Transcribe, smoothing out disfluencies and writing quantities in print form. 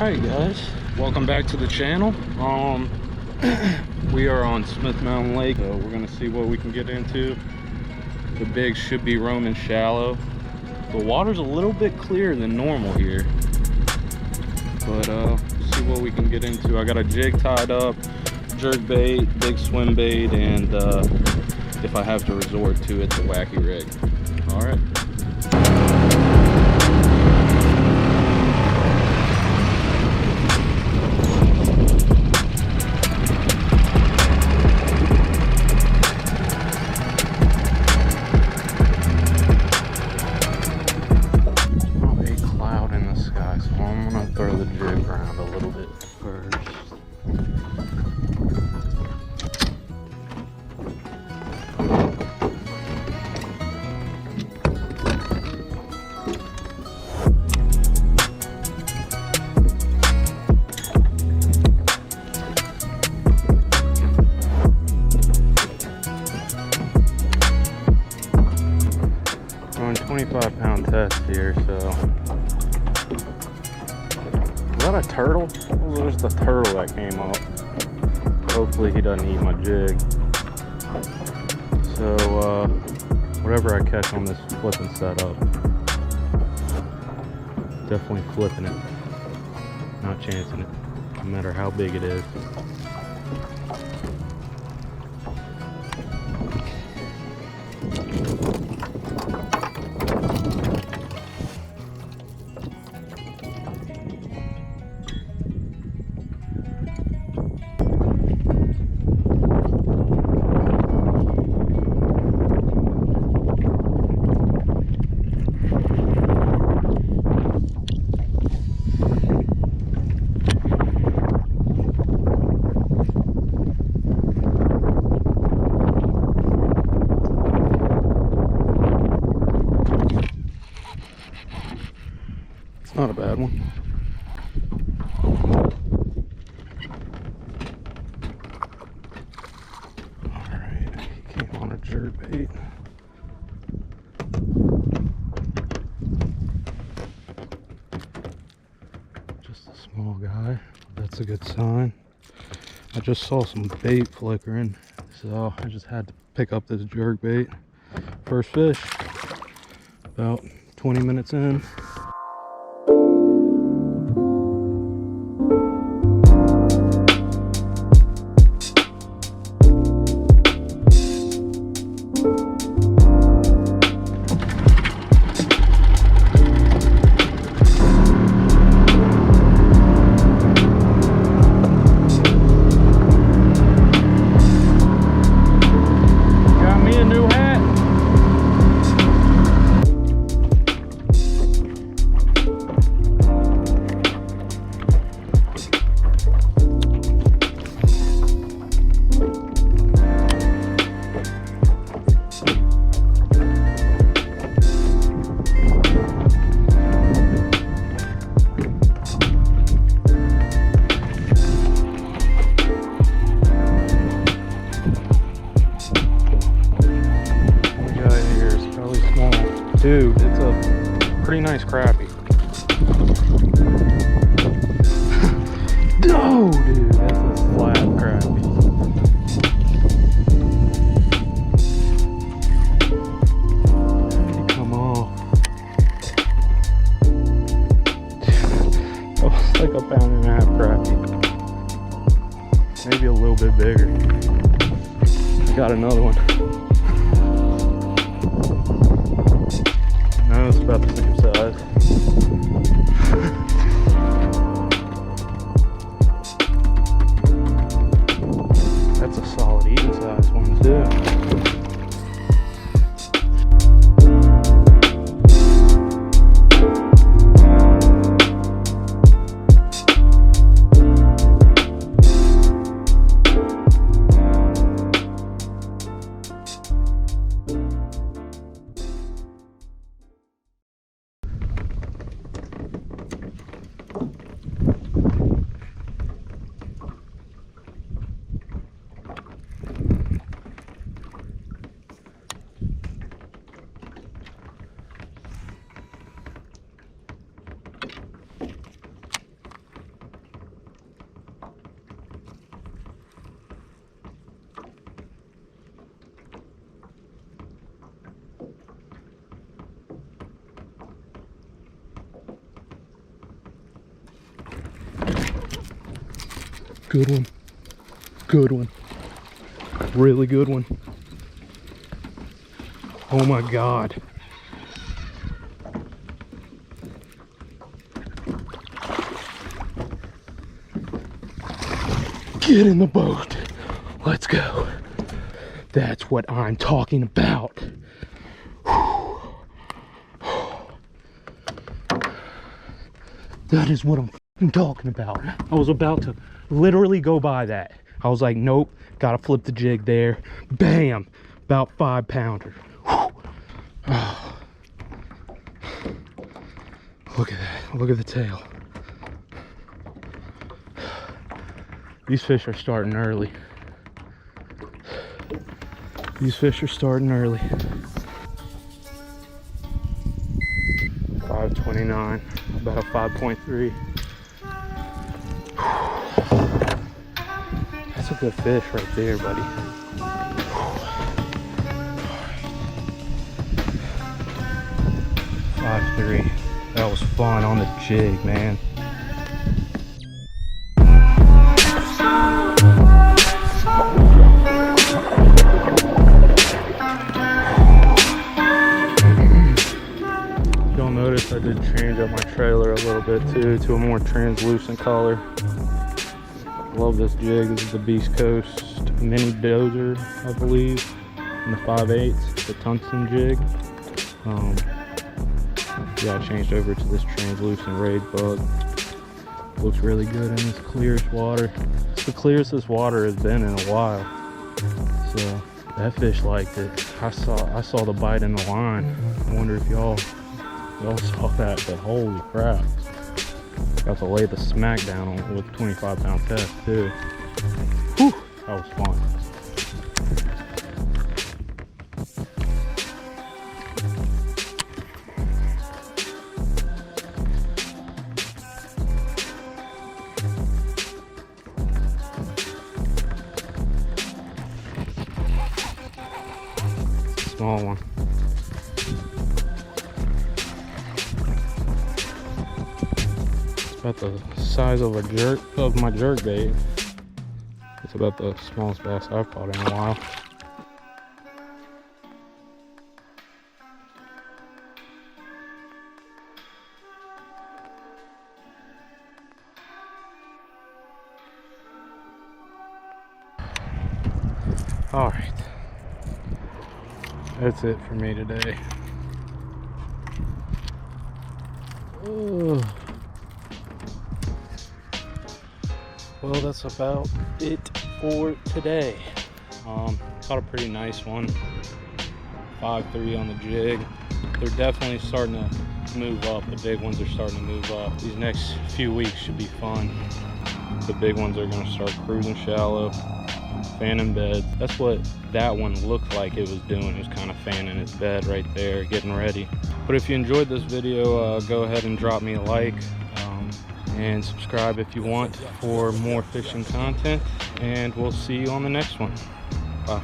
Alright guys, welcome back to the channel. We are on Smith Mountain Lake, so we're gonna see what we can get into. The BIGS should be roaming shallow. The water's a little bit clearer than normal here, but see what we can get into. I got a jig tied up, jerk bait, big swim bait, and if I have to resort to it, the wacky rig. Alright. 25-pound test here, so is that a turtle? It was just a turtle that came up. Hopefully he doesn't eat my jig. So whatever I catch on this flipping setup, definitely flipping it, not chancing it, no matter how big it is. Not a bad one. Alright, he came on a jerk bait. Just a small guy. That's a good sign. I just saw some bait flickering, so I just had to pick up this jerk bait. First fish, about 20 minutes in. Dude, it's a pretty nice crappie. No, dude, that's a flat crappie. How did he come off? That was like a 1.5-pound crappie. Maybe a little bit bigger. I got another one. No, it's about the same size. That's a solid eating size one too. Good one. Good one. Really good one. Oh my God. Get in the boat. Let's go. That's what I'm talking about. That is what I'm talking about. I was about to literally go by that. I was like, nope, gotta flip the jig there. Bam, about 5 pounder. Oh. Look at that, look at the tail. These fish are starting early. These fish are starting early. 529, about a 5.3. That's a good fish right there, buddy. 5.3. That was fun on the jig, man. You'll notice I did change up my trailer a little bit too, to a more translucent color. Love this jig. This is the Beast Coast Mini Dozer, I believe, in the 5/8, the tungsten jig. Yeah, I changed over to this translucent rage bug. Looks really good in this clearest water. It's the clearest this water has been in a while. So that fish liked it. I saw the bite in the line. I wonder if y'all saw that, but holy crap. Got to lay the smack down on with 25-pound test too. Whew, that was fun. Small one. About the size of my jerk bait. It's about the smallest bass I've caught in a while. All right, that's it for me today. Ugh. Well, that's about it for today. Caught a pretty nice one. 5.3 on the jig. They're definitely starting to move up. The big ones are starting to move up. These next few weeks should be fun. The big ones are going to start cruising shallow, fanning beds. That's what that one looked like it was doing. It was kind of fanning its bed right there, getting ready. But if you enjoyed this video, go ahead and drop me a like. And subscribe if you want for more fishing content, and we'll see you on the next one. Bye.